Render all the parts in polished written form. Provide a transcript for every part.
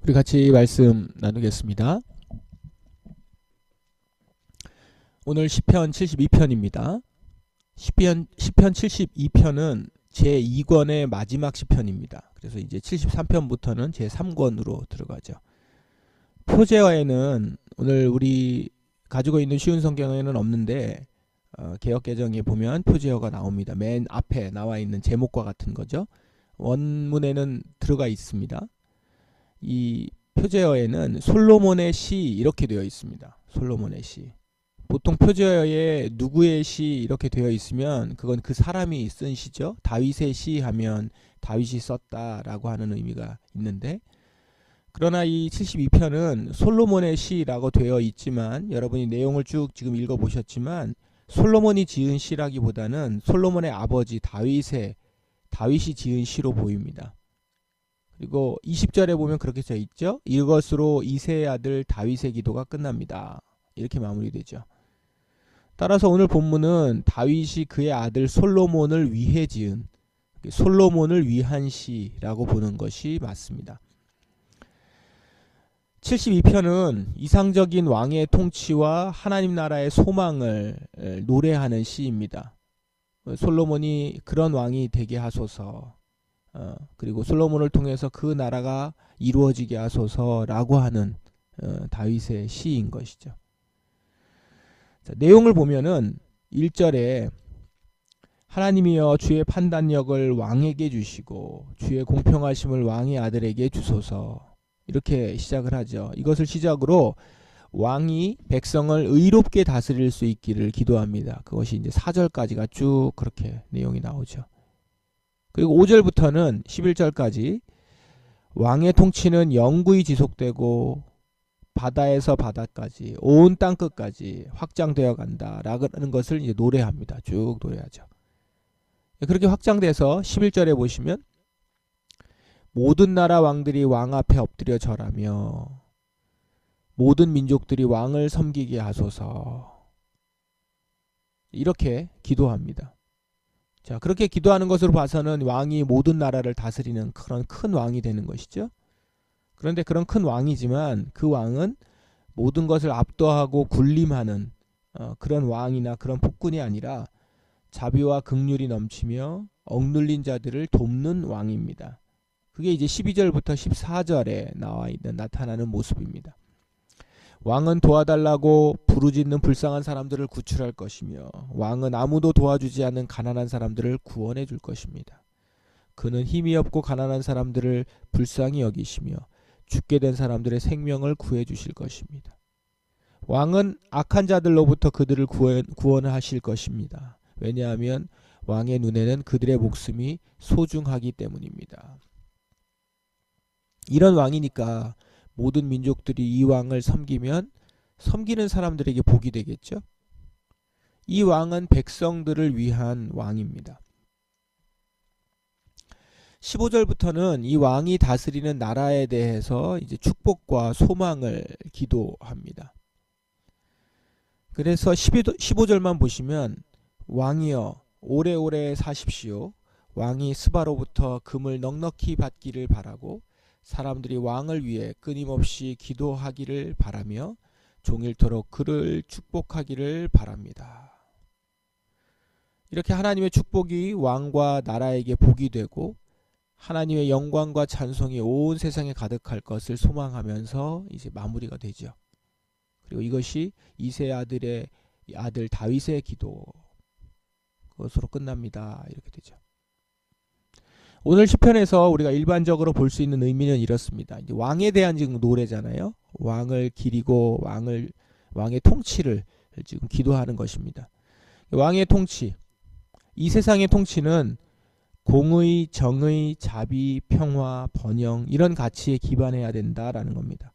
우리 같이 말씀 나누겠습니다. 오늘 시편 72편입니다. 시편 72편은 제2권의 마지막 시편입니다. 그래서 이제 73편부터는 제3권으로 들어가죠. 표제어에는 오늘 우리 가지고 있는 쉬운 성경에는 없는데 개역개정에 보면 표제어가 나옵니다. 맨 앞에 나와 있는 제목과 같은 거죠. 원문에는 들어가 있습니다. 이 표제어에는 솔로몬의 시 이렇게 되어 있습니다. 솔로몬의 시. 보통 표제어에 누구의 시 이렇게 되어 있으면 그건 그 사람이 쓴 시죠. 다윗의 시 하면 다윗이 썼다라고 하는 의미가 있는데, 그러나 이 72편은 솔로몬의 시라고 되어 있지만 여러분이 내용을 쭉 지금 읽어보셨지만 솔로몬이 지은 시라기보다는 솔로몬의 아버지 다윗이 지은 시로 보입니다. 그리고 20절에 보면 그렇게 써 있죠. 이것으로 이새의 아들 다윗의 기도가 끝납니다. 이렇게 마무리되죠. 따라서 오늘 본문은 다윗이 그의 아들 솔로몬을 위해 지은, 솔로몬을 위한 시라고 보는 것이 맞습니다. 72편은 이상적인 왕의 통치와 하나님 나라의 소망을 노래하는 시입니다. 솔로몬이 그런 왕이 되게 하소서, 그리고 솔로몬을 통해서 그 나라가 이루어지게 하소서라고 하는 다윗의 시인 것이죠. 자, 내용을 보면은 1절에 하나님이여 주의 판단력을 왕에게 주시고 주의 공평하심을 왕의 아들에게 주소서, 이렇게 시작을 하죠. 이것을 시작으로 왕이 백성을 의롭게 다스릴 수 있기를 기도합니다. 그것이 이제 4절까지가 쭉 그렇게 내용이 나오죠. 그리고 5절부터는 11절까지 왕의 통치는 영구히 지속되고 바다에서 바다까지 온 땅 끝까지 확장되어 간다라는 것을 이제 노래합니다. 쭉 노래하죠. 그렇게 확장돼서 11절에 보시면 모든 나라 왕들이 왕 앞에 엎드려 절하며 모든 민족들이 왕을 섬기게 하소서, 이렇게 기도합니다. 자, 그렇게 기도하는 것으로 봐서는 왕이 모든 나라를 다스리는 그런 큰 왕이 되는 것이죠. 그런데 그런 큰 왕이지만 그 왕은 모든 것을 압도하고 군림하는 그런 왕이나 그런 폭군이 아니라 자비와 긍휼이 넘치며 억눌린 자들을 돕는 왕입니다. 그게 이제 12절부터 14절에 나타나는 모습입니다. 왕은 도와달라고 부르짖는 불쌍한 사람들을 구출할 것이며 왕은 아무도 도와주지 않는 가난한 사람들을 구원해 줄 것입니다. 그는 힘이 없고 가난한 사람들을 불쌍히 여기시며 죽게 된 사람들의 생명을 구해 주실 것입니다. 왕은 악한 자들로부터 그들을 구원하실 것입니다. 왜냐하면 왕의 눈에는 그들의 목숨이 소중하기 때문입니다. 이런 왕이니까 모든 민족들이 이 왕을 섬기면 섬기는 사람들에게 복이 되겠죠. 이 왕은 백성들을 위한 왕입니다. 15절부터는 이 왕이 다스리는 나라에 대해서 이제 축복과 소망을 기도합니다. 그래서 15절만 보시면 왕이여 오래오래 사십시오. 왕이 스바로부터 금을 넉넉히 받기를 바라고 사람들이 왕을 위해 끊임없이 기도하기를 바라며 종일토록 그를 축복하기를 바랍니다. 이렇게 하나님의 축복이 왕과 나라에게 복이 되고 하나님의 영광과 찬송이 온 세상에 가득할 것을 소망하면서 이제 마무리가 되죠. 그리고 이것이 이새 아들의 아들 다윗의 기도, 그것으로 끝납니다. 이렇게 되죠. 오늘 시편에서 우리가 일반적으로 볼 수 있는 의미는 이렇습니다. 이제 왕에 대한 지금 노래잖아요. 왕을 기리고 왕의 통치를 지금 기도하는 것입니다. 왕의 통치, 이 세상의 통치는 공의, 정의, 자비, 평화, 번영, 이런 가치에 기반해야 된다라는 겁니다.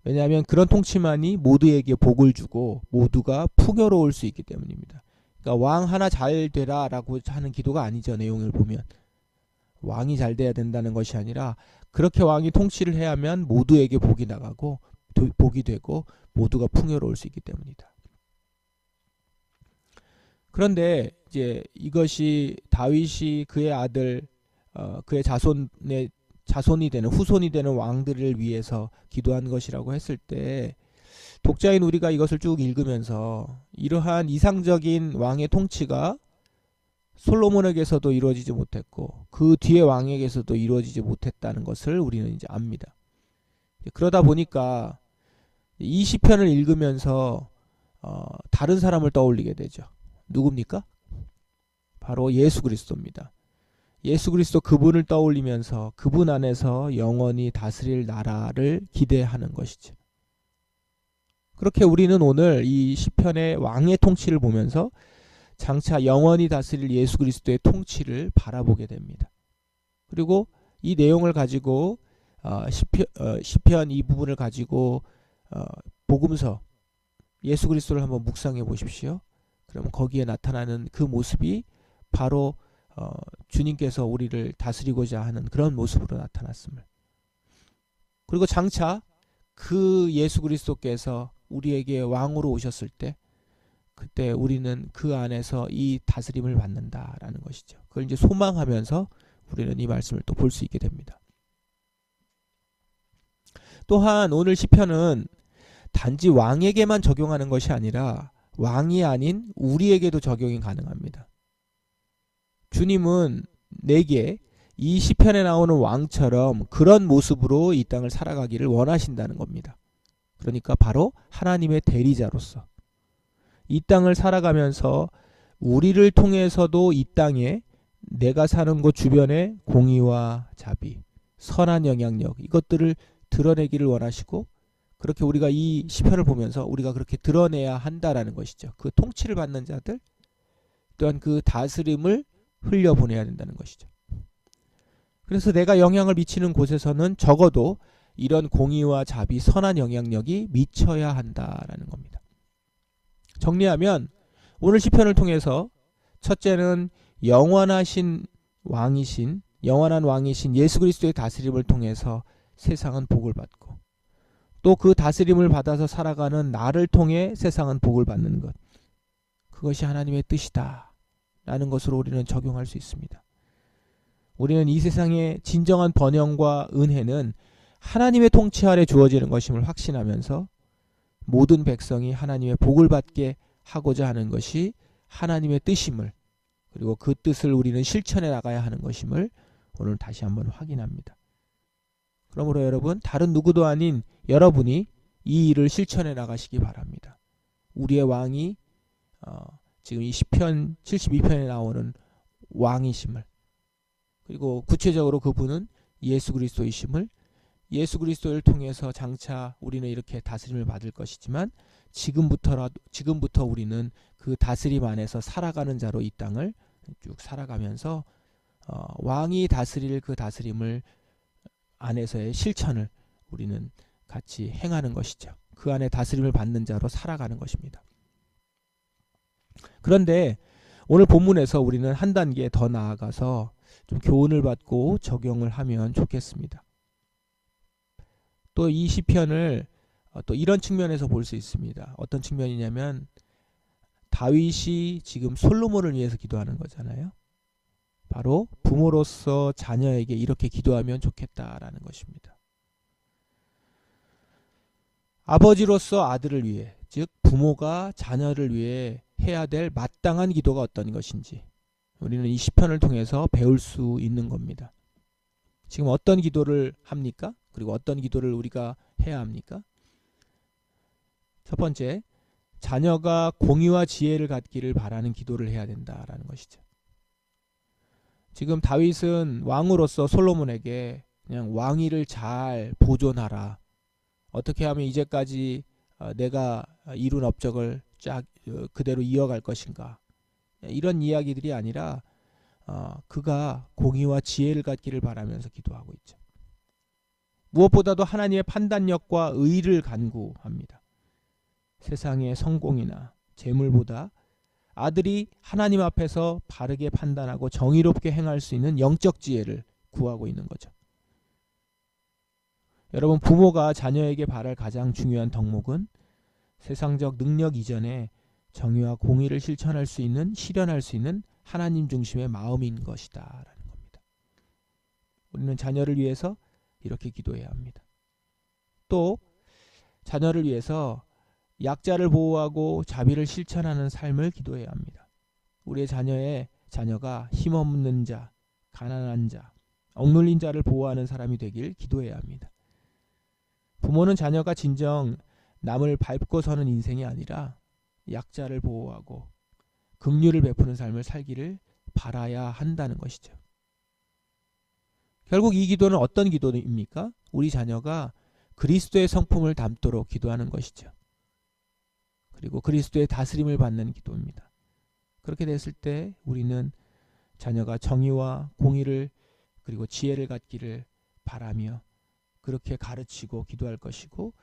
왜냐하면 그런 통치만이 모두에게 복을 주고 모두가 풍요로울 수 있기 때문입니다. 그러니까 왕 하나 잘 되라라고 하는 기도가 아니죠. 내용을 보면 왕이 잘 돼야 된다는 것이 아니라 그렇게 왕이 통치를 해야 하면 모두에게 복이 나가고 복이 되고 모두가 풍요로울 수 있기 때문이다. 그런데 이제 이것이 다윗이 그의 아들, 그의 자손의 자손이 되는 후손이 되는 왕들을 위해서 기도한 것이라고 했을 때 독자인 우리가 이것을 쭉 읽으면서 이러한 이상적인 왕의 통치가 솔로몬에게서도 이루어지지 못했고 그 뒤에 왕에게서도 이루어지지 못했다는 것을 우리는 이제 압니다. 그러다 보니까 이 시편을 읽으면서 다른 사람을 떠올리게 되죠. 누굽니까? 바로 예수 그리스도입니다. 예수 그리스도 그분을 떠올리면서 그분 안에서 영원히 다스릴 나라를 기대하는 것이죠. 그렇게 우리는 오늘 이 시편의 왕의 통치를 보면서 장차 영원히 다스릴 예수 그리스도의 통치를 바라보게 됩니다. 그리고 이 내용을 가지고 시편 이 부분을 가지고 복음서 예수 그리스도를 한번 묵상해 보십시오. 그러면 거기에 나타나는 그 모습이 바로 주님께서 우리를 다스리고자 하는 그런 모습으로 나타났음을. 그리고 장차 그 예수 그리스도께서 우리에게 왕으로 오셨을 때 그때 우리는 그 안에서 이 다스림을 받는다라는 것이죠. 그걸 이제 소망하면서 우리는 이 말씀을 또 볼 수 있게 됩니다. 또한 오늘 시편은 단지 왕에게만 적용하는 것이 아니라 왕이 아닌 우리에게도 적용이 가능합니다. 주님은 내게 이 시편에 나오는 왕처럼 그런 모습으로 이 땅을 살아가기를 원하신다는 겁니다. 그러니까 바로 하나님의 대리자로서 이 땅을 살아가면서 우리를 통해서도 이 땅에 내가 사는 곳 주변에 공의와 자비, 선한 영향력 이것들을 드러내기를 원하시고 그렇게 우리가 이 시편을 보면서 우리가 그렇게 드러내야 한다라는 것이죠. 그 통치를 받는 자들 또한 그 다스림을 흘려보내야 된다는 것이죠. 그래서 내가 영향을 미치는 곳에서는 적어도 이런 공의와 자비, 선한 영향력이 미쳐야 한다라는 겁니다. 정리하면 오늘 시편을 통해서 첫째는 영원한 왕이신 예수 그리스도의 다스림을 통해서 세상은 복을 받고 또 그 다스림을 받아서 살아가는 나를 통해 세상은 복을 받는 것. 그것이 하나님의 뜻이다 라는 것으로 우리는 적용할 수 있습니다. 우리는 이 세상의 진정한 번영과 은혜는 하나님의 통치 아래 주어지는 것임을 확신하면서 모든 백성이 하나님의 복을 받게 하고자 하는 것이 하나님의 뜻임을 그리고 그 뜻을 우리는 실천해 나가야 하는 것임을 오늘 다시 한번 확인합니다. 그러므로 여러분 다른 누구도 아닌 여러분이 이 일을 실천해 나가시기 바랍니다. 우리의 왕이 지금 이 시편 72편에 나오는 왕이심을 그리고 구체적으로 그분은 예수 그리스도이심을 예수 그리스도를 통해서 장차 우리는 이렇게 다스림을 받을 것이지만 지금부터 우리는 그 다스림 안에서 살아가는 자로 이 땅을 쭉 살아가면서 왕이 다스릴 그 다스림을 안에서의 실천을 우리는 같이 행하는 것이죠. 그 안에 다스림을 받는 자로 살아가는 것입니다. 그런데 오늘 본문에서 우리는 한 단계 더 나아가서 좀 교훈을 받고 적용을 하면 좋겠습니다. 또 이 시편을 또 이런 측면에서 볼 수 있습니다. 어떤 측면이냐면 다윗이 지금 솔로몬을 위해서 기도하는 거잖아요. 바로 부모로서 자녀에게 이렇게 기도하면 좋겠다라는 것입니다. 아버지로서 아들을 위해, 즉 부모가 자녀를 위해 해야 될 마땅한 기도가 어떤 것인지 우리는 이 시편을 통해서 배울 수 있는 겁니다. 지금 어떤 기도를 합니까? 그리고 어떤 기도를 우리가 해야 합니까? 첫 번째, 자녀가 공의와 지혜를 갖기를 바라는 기도를 해야 된다라는 것이죠. 지금 다윗은 왕으로서 솔로몬에게 그냥 왕위를 잘 보존하라. 어떻게 하면 이제까지 내가 이룬 업적을 쫙 그대로 이어갈 것인가. 이런 이야기들이 아니라 그가 공의와 지혜를 갖기를 바라면서 기도하고 있죠. 무엇보다도 하나님의 판단력과 의를 간구합니다. 세상의 성공이나 재물보다 아들이 하나님 앞에서 바르게 판단하고 정의롭게 행할 수 있는 영적 지혜를 구하고 있는 거죠. 여러분, 부모가 자녀에게 바랄 가장 중요한 덕목은 세상적 능력 이전에 정의와 공의를 실현할 수 있는 하나님 중심의 마음인 것이다 라는 겁니다. 우리는 자녀를 위해서 이렇게 기도해야 합니다. 또 자녀를 위해서 약자를 보호하고 자비를 실천하는 삶을 기도해야 합니다. 우리의 자녀가 힘없는 자, 가난한 자, 억눌린 자를 보호하는 사람이 되길 기도해야 합니다. 부모는 자녀가 진정 남을 밟고 서는 인생이 아니라 약자를 보호하고 긍휼을 베푸는 삶을 살기를 바라야 한다는 것이죠. 결국 이 기도는 어떤 기도입니까? 우리 자녀가 그리스도의 성품을 담도록 기도하는 것이죠. 그리고 그리스도의 다스림을 받는 기도입니다. 그렇게 됐을 때 우리는 자녀가 정의와 공의를 그리고 지혜를 갖기를 바라며 그렇게 가르치고 기도할 것이고,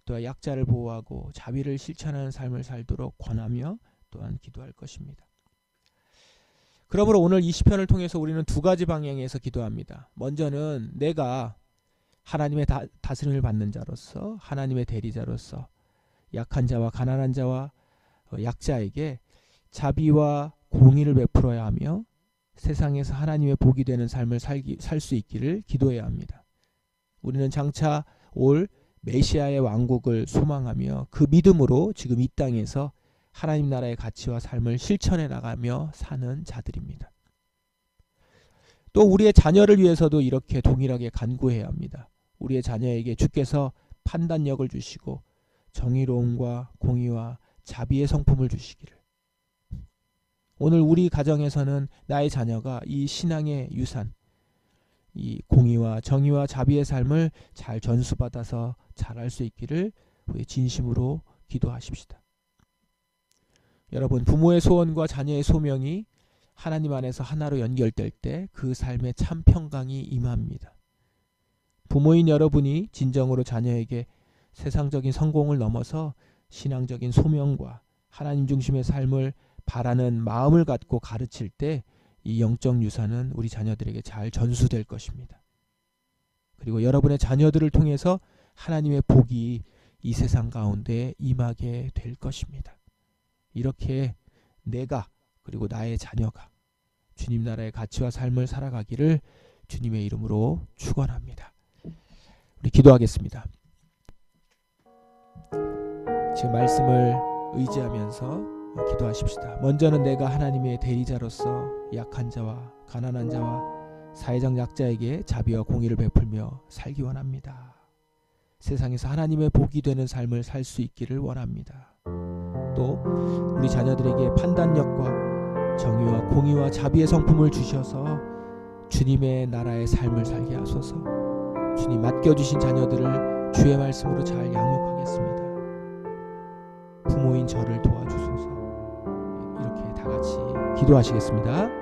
또 약자를 보호하고 자비를 실천하는 삶을 살도록 권하며 또한 기도할 것입니다. 그러므로 오늘 이 시편을 통해서 우리는 두 가지 방향에서 기도합니다. 먼저는 내가 하나님의 다스림을 받는 자로서, 하나님의 대리자로서 약한 자와 가난한 자와 약자에게 자비와 공의를 베풀어야 하며 세상에서 하나님의 복이 되는 삶을 살 수 있기를 기도해야 합니다. 우리는 장차 올 메시아의 왕국을 소망하며 그 믿음으로 지금 이 땅에서 하나님 나라의 가치와 삶을 실천해 나가며 사는 자들입니다. 또 우리의 자녀를 위해서도 이렇게 동일하게 간구해야 합니다. 우리의 자녀에게 주께서 판단력을 주시고 정의로움과 공의와 자비의 성품을 주시기를. 오늘 우리 가정에서는 나의 자녀가 이 신앙의 유산, 이 공의와 정의와 자비의 삶을 잘 전수받아서 잘할 수 있기를 우리 진심으로 기도하십시다. 여러분, 부모의 소원과 자녀의 소명이 하나님 안에서 하나로 연결될 때 그 삶에 참 평강이 임합니다. 부모인 여러분이 진정으로 자녀에게 세상적인 성공을 넘어서 신앙적인 소명과 하나님 중심의 삶을 바라는 마음을 갖고 가르칠 때 이 영적 유산은 우리 자녀들에게 잘 전수될 것입니다. 그리고 여러분의 자녀들을 통해서 하나님의 복이 이 세상 가운데 임하게 될 것입니다. 이렇게 내가 그리고 나의 자녀가 주님 나라의 가치와 삶을 살아가기를 주님의 이름으로 축원합니다. 우리 기도하겠습니다. 지금 말씀을 의지하면서 기도하십시다. 먼저는 내가 하나님의 대리자로서 약한 자와 가난한 자와 사회적 약자에게 자비와 공의를 베풀며 살기 원합니다. 세상에서 하나님의 복이 되는 삶을 살 수 있기를 원합니다. 또 우리 자녀들에게 판단력과 정의와 공의와 자비의 성품을 주셔서 주님의 나라의 삶을 살게 하소서. 주님 맡겨주신 자녀들을 주의 말씀으로 잘 양육하겠습니다. 부모인 저를 도와주소서. 이렇게 다 같이 기도하시겠습니다.